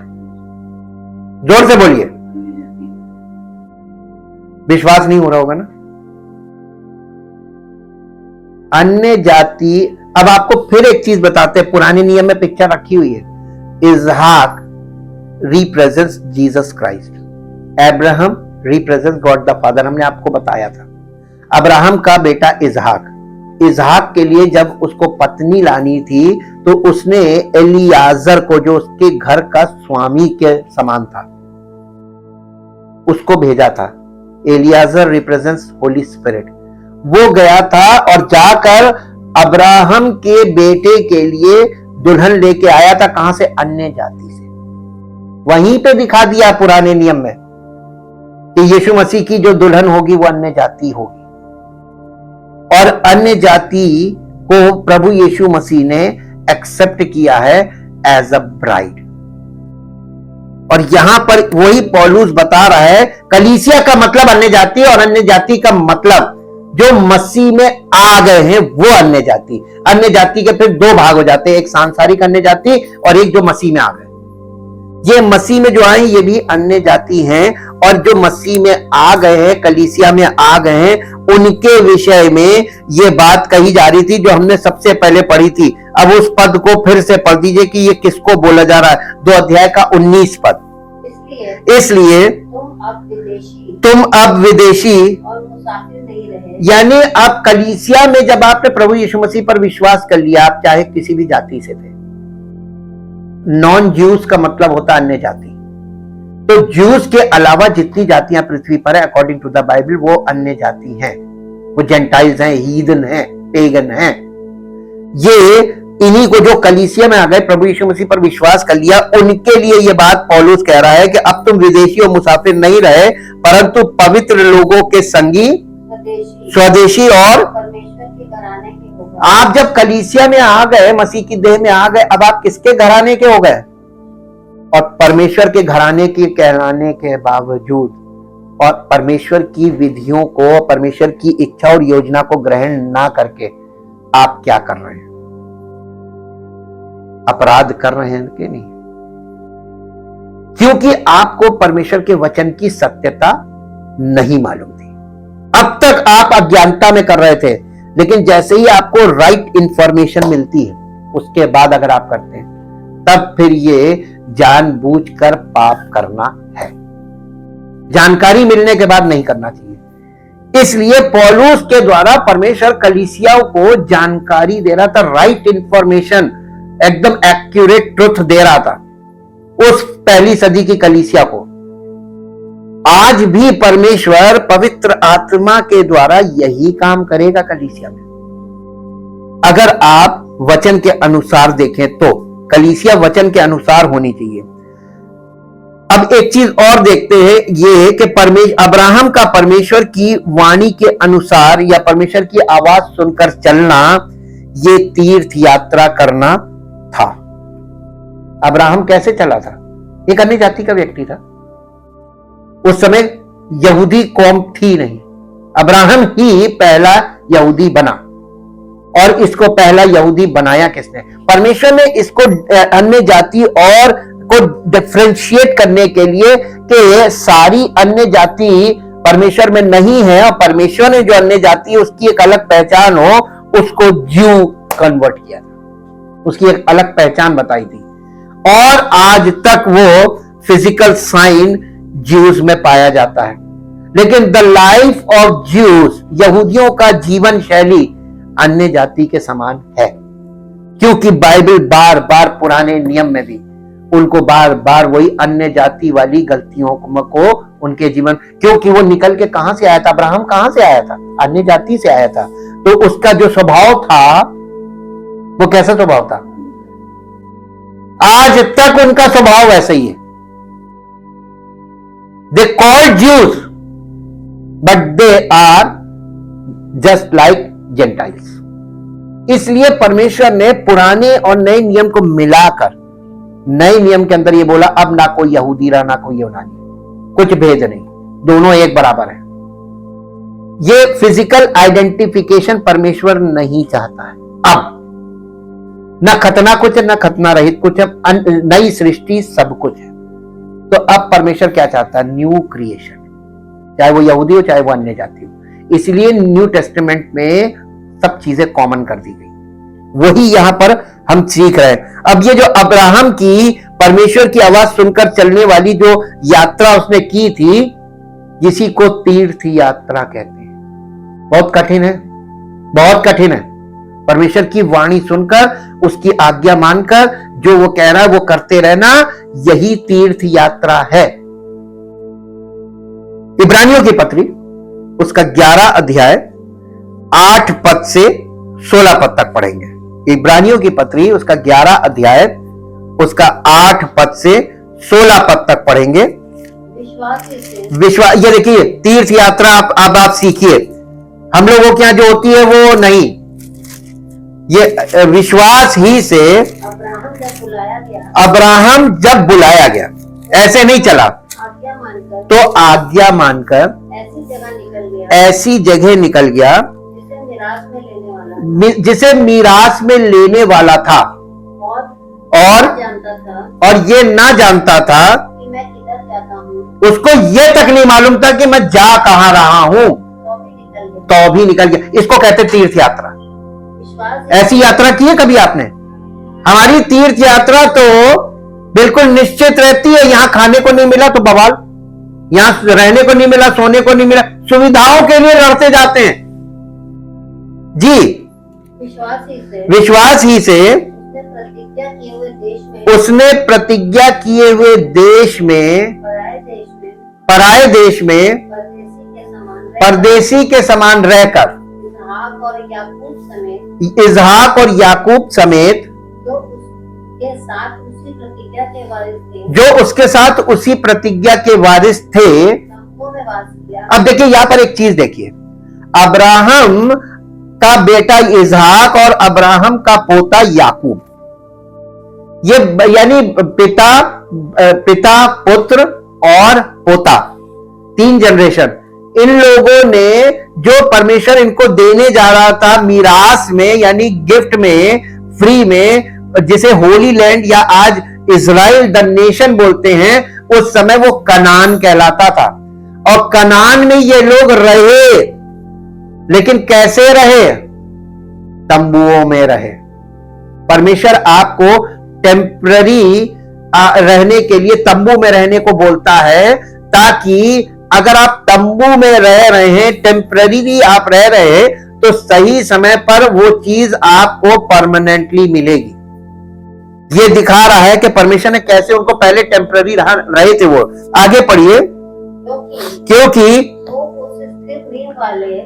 जोर से बोलिए। विश्वास नहीं हो रहा होगा ना? अन्य जाति। अब आपको फिर एक चीज बताते हैं, पुराने नियम में पिक्चर रखी हुई है। इसहाक represents Jesus Christ, Abraham represents God the Father. हमने आपको बताया था। अब्राहम का बेटा इसहाक के लिए जब उसको पत्नी लानी थी, तो उसने एलियाजर को, जो उसके घर का स्वामी के समान था, उसको भेजा था। Eliezer represents Holi spirit. वो गया था और जाकर अब्राहम के बेटे के लिए दुल्हन लेके आया था। कहां से? अन्य जाति से। वहीं पे दिखा दिया पुराने नियम में कि यीशु मसीह की जो दुल्हन होगी वो अन्य जाति होगी, और अन्य जाति को प्रभु यीशु मसीह ने एक्सेप्ट किया है एज अ ब्राइड। और यहां पर वही पौलुस बता रहा है, कलीसिया का मतलब अन्य जाति और अन्य जाति का मतलब जो मसीह में आ गए हैं वो अन्य जाति। अन्य जाति के फिर दो भाग हो जाते हैं, एक सांसारिक अन्य जाति और एक जो मसीह में आ गए। ये मसीह में जो आए ये भी अन्य जाति हैं, और जो मसीह में आ गए हैं, कलीसिया में आ गए हैं, उनके विषय में ये बात कही जा रही थी जो हमने सबसे पहले पढ़ी थी। अब उस पद को फिर से पढ़ दीजिए कि ये किसको बोला जा रहा है। 2 अध्याय का 19 पद। इसलिए तुम अब विदेशी और मुसाफिर नहीं रहे। यानी अब कलीसिया में जब आपने प्रभु यीशु मसीह पर विश्वास कर लिया, आप चाहे किसी भी जाति से थे। नॉन ज्यूज का मतलब होता है अन्य जाति। तो ज्यूज के अलावा जितनी जातियां पृथ्वी पर है अकॉर्डिंग टू द बाइबल वो अन्य जाति हैं, वो जेंटाइल्स हैं, हीदन हैं, पेगन हैं। ये इन्हीं को जो कलीसिया में आ गए, प्रभु यीशु मसीह पर विश्वास कर लिया, उनके लिए ये बात पौलुस कह रहा है कि अब तुम विदेशी और मुसाफिर नहीं रहे, परंतु पवित्र लोगों के संगी, स्वदेशी और परमेश्वर के घराने के हो गए। आप जब कलीसिया में आ गए, मसीह की देह में आ गए, अब आप किसके घराने के हो गए? और परमेश्वर के घराने के कहलाने के बावजूद और परमेश्वर की विधियों को, परमेश्वर की इच्छा और योजना को ग्रहण ना करके आप क्या कर रहे हैं? अपराध कर रहे हैं कि नहीं? क्योंकि आपको परमेश्वर के वचन की सत्यता नहीं मालूम थी। अब तक आप अज्ञानता में कर रहे थे, लेकिन जैसे ही आपको राइट इंफॉर्मेशन मिलती है, उसके बाद अगर आप करते हैं, तब फिर ये जानबूझकर पाप करना है। जानकारी मिलने के बाद नहीं करना चाहिए। इसलिए पौलुस के द्वारा परमेश्वर कलीसियाओं को जानकारी दे रहा था, राइट इंफॉर्मेशन, एकदम एक्यूरेट ट्रुथ दे रहा था उस पहली सदी की कलीसिया को। आज भी परमेश्वर पवित्र आत्मा के द्वारा यही काम करेगा कलीसिया में। अगर आप वचन के अनुसार देखें तो कलीसिया वचन के अनुसार होनी चाहिए। अब एक चीज और देखते हैं, ये कि अब्राहम का परमेश्वर की वाणी के अनुसार या परमेश्वर की आवाज सुनकर चलना, ये तीर्थ यात्रा करना था। अब्राहम कैसे चला था? एक अन्य जाति का व्यक्ति था। उस समय यहूदी कौम थी नहीं, अब्राहम ही पहला यहूदी बना। और इसको पहला यहूदी बनाया किसने? परमेश्वर ने इसको अन्य जाति और को डिफरेंशिएट करने के लिए कि सारी अन्य जाति परमेश्वर में नहीं है, और परमेश्वर ने जो अन्य जाति है उसकी एक अलग पहचान हो, उसको ज्यू कन्वर्ट किया था, उसकी एक अलग पहचान बताई थी। और आज तक वो फिजिकल साइन ज्यूज में पाया जाता है। लेकिन द लाइफ ऑफ ज्यूज, यहूदियों का जीवन शैली अन्य जाति के समान है, क्योंकि बाइबल बार बार पुराने नियम में भी उनको बार बार वही अन्य जाति वाली गलतियों को उनके जीवन, क्योंकि वो निकल के कहां से आया था? अब्राहम कहां से आया था? अन्य जाति से आया था। तो उसका जो स्वभाव था वो कैसा स्वभाव था? आज तक उनका स्वभाव वैसा ही है। They called Jews but they are just like gentiles. इसलिए परमेश्वर ने पुराने और नए नियम को मिलाकर नए नियम के अंदर ये बोला, अब ना कोई यहूदी रहा ना कोई यूनानी, कुछ भेद नहीं, दोनों एक बराबर है। ये फिजिकल आइडेंटिफिकेशन परमेश्वर नहीं चाहता है। अब ना खतना कुछ, ना खतना रहित कुछ, नई सृष्टि सब कुछ है। तो अब परमेश्वर क्या चाहता है? न्यू क्रिएशन, चाहे वो यहूदी हो चाहे वो अन्य जाति हो। इसलिए न्यू टेस्टामेंट में सब चीजें कॉमन कर दी गई। वही यहां पर हम सीख रहे हैं। अब ये जो अब्राहम की परमेश्वर की आवाज सुनकर चलने वाली जो यात्रा उसने की थी, इसी को तीर्थ यात्रा कहते हैं। बहुत कठिन है, बहुत कठिन है। परमेश्वर की वाणी सुनकर, उसकी आज्ञा मानकर जो वो कह रहा है वो करते रहना, यही तीर्थ यात्रा है। इब्रानियों की पत्री उसका 11 अध्याय 8 पद से 16 पद तक पढ़ेंगे। इब्रानियों की पत्री उसका 11 अध्याय उसका 8 पद से 16 पद तक पढ़ेंगे। विश्वास, ये देखिए तीर्थ यात्रा आप सीखिए। हम लोगों के यहां जो होती है वो नहीं, ये विश्वास ही से अब्राहम जब बुलाया गया, ऐसे नहीं चला, आज्ञा मानकर तो आज्ञा मानकर ऐसी जगह निकल गया ऐसी जगह निकल गया जिसे मिराज में लेने वाला था और जानता था और ये ना जानता था, कि मैं किधर जाता हूँ, उसको ये तक नहीं मालूम था कि मैं जा कहां रहा हूं, तो भी निकल गया। इसको कहते तीर्थ यात्रा। विश्वास ऐसी यात्रा की है कभी आपने? हमारी तीर्थ यात्रा तो बिल्कुल निश्चित रहती है, यहां खाने को नहीं मिला तो बवाल, यहां रहने को नहीं मिला, सोने को नहीं मिला, सुविधाओं के लिए लड़ते जाते हैं जी। विश्वास ही से उसने प्रतिज्ञा किए हुए देश में, पराए देश में परदेसी के समान रहकर इसहाक और याकूब समेत जो उसके साथ उसी प्रतिज्ञा के वारिस थे। अब देखिए यहां पर एक चीज देखिए, अब्राहम का बेटा इसहाक और अब्राहम का पोता याकूब, ये यानी पिता पुत्र और पोता, 3 जनरेशन। इन लोगों ने जो परमेश्वर इनको देने जा रहा था मीरास में, यानी गिफ्ट में, फ्री में, जिसे होली लैंड या आज इजराइल द नेशन बोलते हैं, उस समय वो कनान कहलाता था। और कनान में ये लोग रहे, लेकिन कैसे रहे? तंबुओं में रहे। परमेश्वर आपको टेम्पररी रहने के लिए तंबू में रहने को बोलता है, ताकि अगर आप तंबू में रह रहे हैं, टेम्पररी आप रह रहे हैं, तो सही समय पर वो चीज आपको परमानेंटली मिलेगी। ये दिखा रहा है कि परमेश्वर ने कैसे उनको पहले टेम्पररी रहे थे। वो आगे पढ़िए,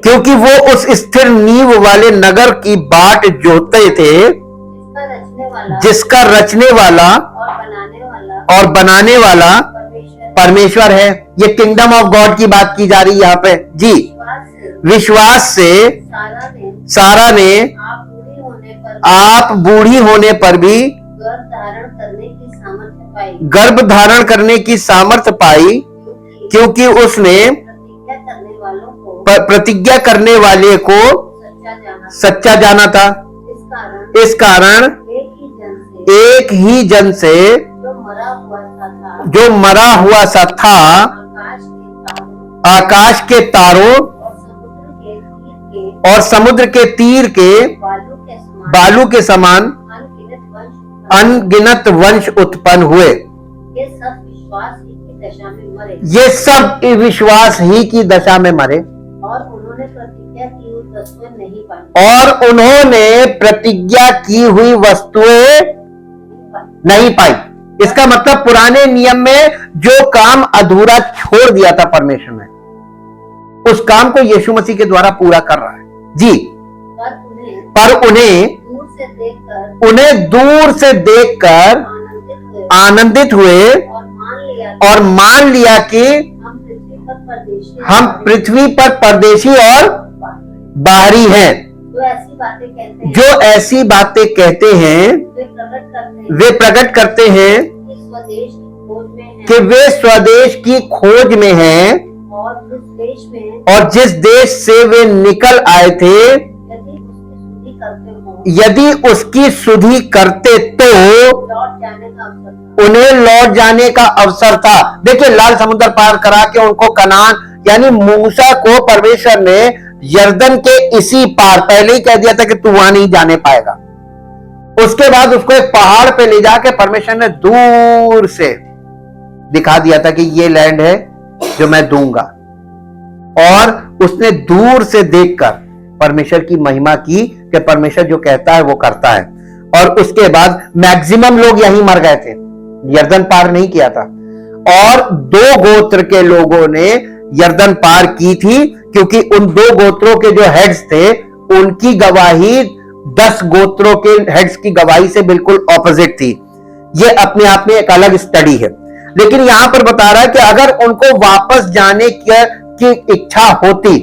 क्योंकि वो उस स्थिर नींव वाले नगर की बाट जोतते थे, जिसका रचने वाला और बनाने वाला परमेश्वर है। ये किंगडम ऑफ गॉड की बात की जा रही है यहां पे जी। विश्वास से सारा ने आप बूढ़ी होने पर भी गर्भ धारण करने की सामर्थ्य पाई, क्योंकि उसने प्रतिज्ञा करने वाले को सच्चा जाना था। इस कारण एक ही जन से जो मरा हुआ सा था, आकाश के तारों और समुद्र के तीर के बालू के समान अनगिनत वंश उत्पन्न हुए। ये सब विश्वास ही की दशा में मरे और उन्होंने प्रतिज्ञा की हुई वस्तुएं नहीं पाई। इसका मतलब पुराने नियम में जो काम अधूरा छोड़ दिया था परमेश्वर ने, उस काम को यीशु मसीह के द्वारा पूरा कर रहा है जी। पर उन्हें दूर से देखकर आनंदित हुए और मान लिया कि हम पृथ्वी पर परदेशी और बाहरी हैं। जो ऐसी बातें कहते हैं, वे प्रकट करते हैं कि वे स्वदेश की खोज में हैं, और जिस देश से वे निकल आए थे, यदि उसकी सुधि करते तो उन्हें लौट जाने का अवसर था। देखिए, लाल समुद्र पार करा के उनको कनान, यानी मूसा को परमेश्वर ने यर्दन के इसी पार पहले ही कह दिया था कि तू वहां नहीं जाने पाएगा। उसके बाद उसको एक पहाड़ पे ले जाके परमेश्वर ने दूर से दिखा दिया था कि ये लैंड है जो मैं दूंगा, और उसने दूर से देखकर परमेश्वर की महिमा की कि परमेश्वर जो कहता है वो करता है। और उसके बाद मैक्सिमम लोग यहीं मर गए थे, यर्दन पार नहीं किया था, और 2 गोत्र के लोगों ने यर्दन पार की थी, क्योंकि उन 2 गोत्रों के जो हेड्स थे उनकी गवाही 10 गोत्रों के हेड्स की गवाही से बिल्कुल ऑपोजिट थी। ये अपने आप में एक अलग स्टडी है, लेकिन यहां पर बता रहा है कि अगर उनको वापस जाने की इच्छा होती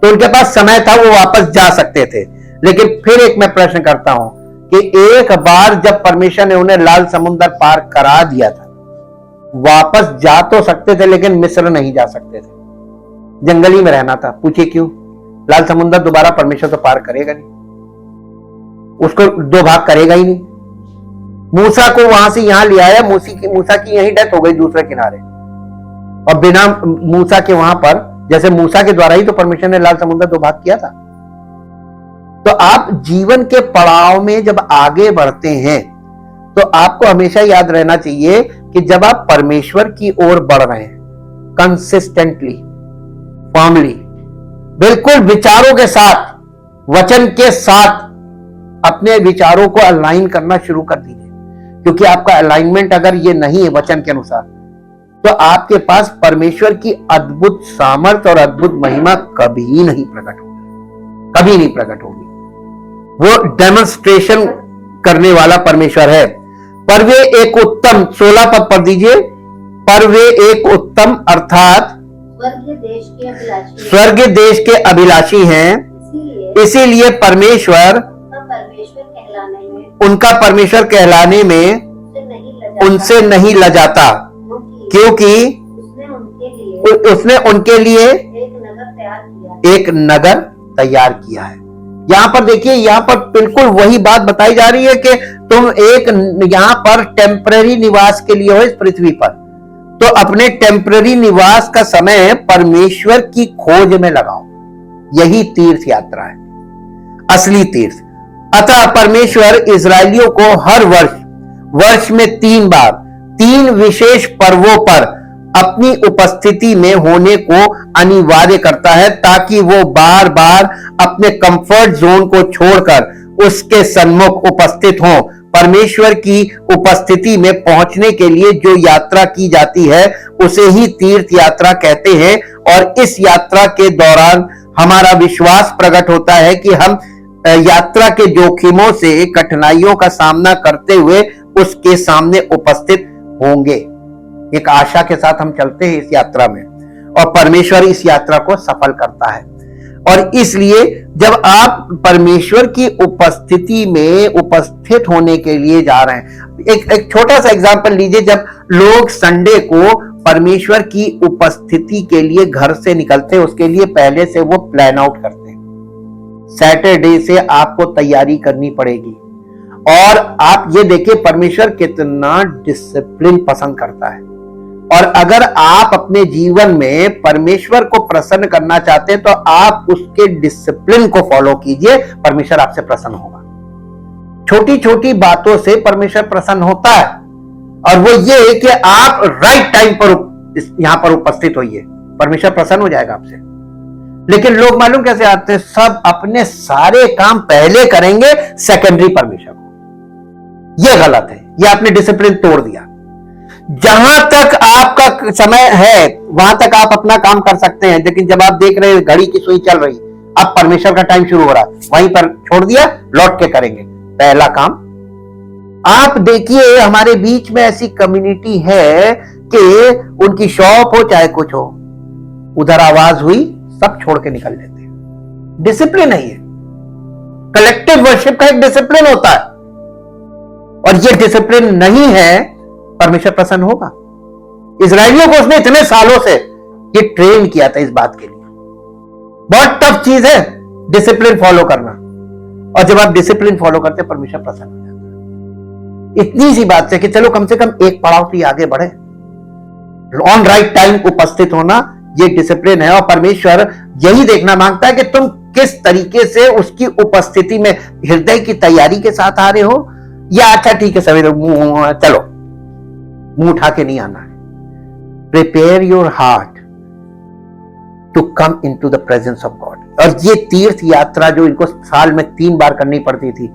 तो उनके पास समय था, वो वापस जा सकते थे। लेकिन फिर एक मैं प्रश्न करता हूं कि एक बार जब परमेश्वर ने उन्हें लाल समुद्र पार करा दिया था, वापस जा तो सकते थे लेकिन मिस्र नहीं जा सकते थे, जंगल ही में रहना था। पूछिए क्यों? लाल समुद्र दोबारा परमेश्वर तो पार करेगा नहीं, उसको दो भाग करेगा ही नहीं। मूसा को वहां से यहां ले आया, मूसा की यही डेथ हो गई दूसरे किनारे, और बिना मूसा के वहां पर, जैसे मूसा के द्वारा ही तो परमेश्वर ने लाल समुद्र दो भाग किया था। तो आप जीवन के पड़ाव में जब आगे बढ़ते हैं तो आपको हमेशा याद रहना चाहिए कि जब आप परमेश्वर की ओर बढ़ रहे हैं कंसिस्टेंटली, फॉर्मली, बिल्कुल विचारों के साथ, वचन के साथ अपने विचारों को अलाइन करना शुरू कर दीजिए। क्योंकि आपका अलाइनमेंट अगर ये नहीं है वचन के अनुसार, तो आपके पास परमेश्वर की अद्भुत सामर्थ्य और अद्भुत महिमा कभी नहीं प्रकट होगी, कभी नहीं प्रकट होगी। वो डेमोन्स्ट्रेशन करने वाला परमेश्वर है। पर वे एक उत्तम, 16 पद पढ़ दीजिए। पर वे एक उत्तम अर्थात स्वर्ग देश के अभिलाषी हैं, इसीलिए परमेश्वर उनका परमेश्वर कहलाने में उनसे नहीं लजाता, क्योंकि उसने उनके लिए एक नगर तैयार किया है। यहां पर देखिए, यहां पर बिल्कुल वही बात बताई जा रही है कि तुम एक यहां पर टेम्पररी निवास के लिए हो इस पृथ्वी पर, तो अपने टेम्पररी निवास का समय परमेश्वर की खोज में लगाओ। यही तीर्थ यात्रा है, असली तीर्थ। अतः परमेश्वर इजरायलियों को हर वर्ष में 3 बार 3 विशेष पर्वों पर अपनी उपस्थिति में होने को अनिवार्य करता है, ताकि वो बार बार अपने कंफर्ट जोन को छोड़कर उसके सन्मुख उपस्थित हों। परमेश्वर की उपस्थिति में पहुंचने के लिए जो यात्रा की जाती है उसे ही तीर्थ यात्रा कहते हैं, और इस यात्रा के दौरान हमारा विश्वास प्रकट होता है कि हम यात्रा के जोखिमों से, कठिनाइयों का सामना करते हुए उसके सामने उपस्थित होंगे। एक आशा के साथ हम चलते हैं इस यात्रा में, और परमेश्वर इस यात्रा को सफल करता है। और इसलिए जब आप परमेश्वर की उपस्थिति में उपस्थित होने के लिए जा रहे हैं, एक छोटा सा एग्जांपल लीजिए। जब लोग संडे को परमेश्वर की उपस्थिति के लिए घर से निकलते हैं, उसके लिए पहले से वो प्लान आउट करते हैं। सैटरडे से आपको तैयारी करनी पड़ेगी। और आप ये देखिए परमेश्वर कितना डिसिप्लिन पसंद करता है, और अगर आप अपने जीवन में परमेश्वर को प्रसन्न करना चाहते हैं तो आप उसके डिसिप्लिन को फॉलो कीजिए, परमेश्वर आपसे प्रसन्न होगा। छोटी छोटी बातों से परमेश्वर प्रसन्न होता है, और वो ये कि आप राइट टाइम पर यहां पर उपस्थित होइए, परमेश्वर प्रसन्न हो जाएगा आपसे। लेकिन लोग मालूम कैसे आते हैं, सब अपने सारे काम पहले करेंगे, सेकेंडरी परमेश्वर को। यह गलत है, यह आपने डिसिप्लिन तोड़ दिया। जहां तक आपका समय है वहां तक आप अपना काम कर सकते हैं, लेकिन जब आप देख रहे हैं घड़ी की सुई चल रही, अब परमेश्वर का टाइम शुरू हो रहा, वहीं पर छोड़ दिया, लौट के करेंगे पहला काम। आप देखिए हमारे बीच में ऐसी कम्युनिटी है कि उनकी शॉप हो चाहे कुछ हो, उधर आवाज हुई सब छोड़ के निकल लेते हैं। डिसिप्लिन नहीं है। कलेक्टिव वर्शिप का एक डिसिप्लिन होता है, और ये डिसिप्लिन नहीं है, परमेश्वर प्रसन्न होगा। इजरायलियों को उसने इतने सालों से ये ट्रेन किया था इस बात के लिए। बहुत टफ चीज है डिसिप्लिन फॉलो करना, और जब आप डिसिप्लिन फॉलो करते हैं परमेश्वर प्रसन्न हो जाता है। इतनी सी बात है कि चलो कम से कम एक पड़ाव तो आगे बढ़े। ऑन राइट टाइम उपस्थित होना ये डिसिप्लिन है, और परमेश्वर यही देखना मांगता है कि तुम किस तरीके से उसकी उपस्थिति में हृदय की तैयारी के साथ आ रहे हो, या अच्छा ठीक है सवेरे चलो मुंह उठा के नहीं आना है। Prepare your heart to come into the presence of God. और ये तीर्थ यात्रा जो इनको साल में 3 बार करनी पड़ती थी,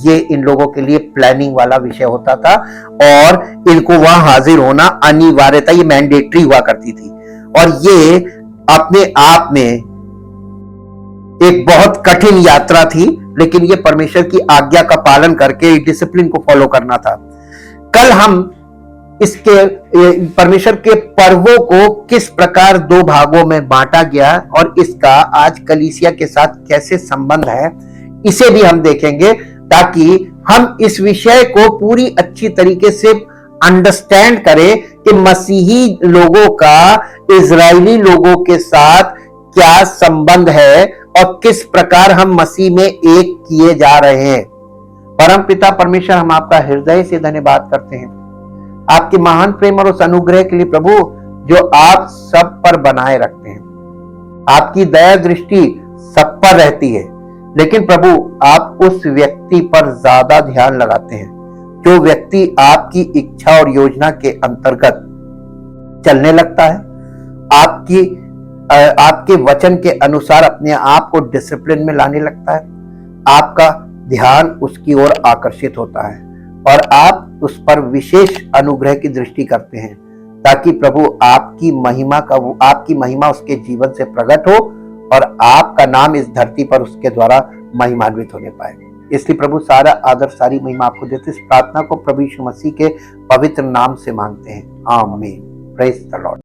ये इन लोगों के लिए प्लानिंग वाला विषय होता था, और इनको वहां हाजिर होना अनिवार्य था, ये मैंडेटरी हुआ करती थी। और ये अपने आप में एक बहुत कठिन यात्रा थी, लेकिन ये परमेश्वर की आज्ञा का पालन करके डिसिप्लिन को फॉलो करना था। कल हम इसके परमेश्वर के पर्वों को किस प्रकार 2 भागों में बांटा गया और इसका आज कलीसिया के साथ कैसे संबंध है, इसे भी हम देखेंगे, ताकि हम इस विषय को पूरी अच्छी तरीके से अंडरस्टैंड करें कि मसीही लोगों का इजरायली लोगों के साथ क्या संबंध है और किस प्रकार हम मसीह में एक किए जा रहे हैं। परम पिता परमेश्वर, हम आपका हृदय से धन्यवाद करते हैं आपके महान प्रेम और उस अनुग्रह के लिए प्रभु, जो आप सब पर बनाए रखते हैं। आपकी दया दृष्टि सब पर रहती है, लेकिन प्रभु आप उस व्यक्ति पर ज्यादा ध्यान लगाते हैं जो व्यक्ति आपकी इच्छा और योजना के अंतर्गत चलने लगता है, आपके वचन के अनुसार अपने आप को डिसिप्लिन में लाने लगता है। आपका ध्यान उसकी ओर आकर्षित होता है और आप उस पर विशेष अनुग्रह की दृष्टि करते हैं, ताकि प्रभु आपकी महिमा उसके जीवन से प्रकट हो और आपका नाम इस धरती पर उसके द्वारा महिमान्वित होने पाए। इसलिए प्रभु सारा आदर सारी महिमा आपको देते। इस प्रार्थना को प्रभु यीशु मसीह के पवित्र नाम से मांगते हैं, आमीन। Praise the Lord.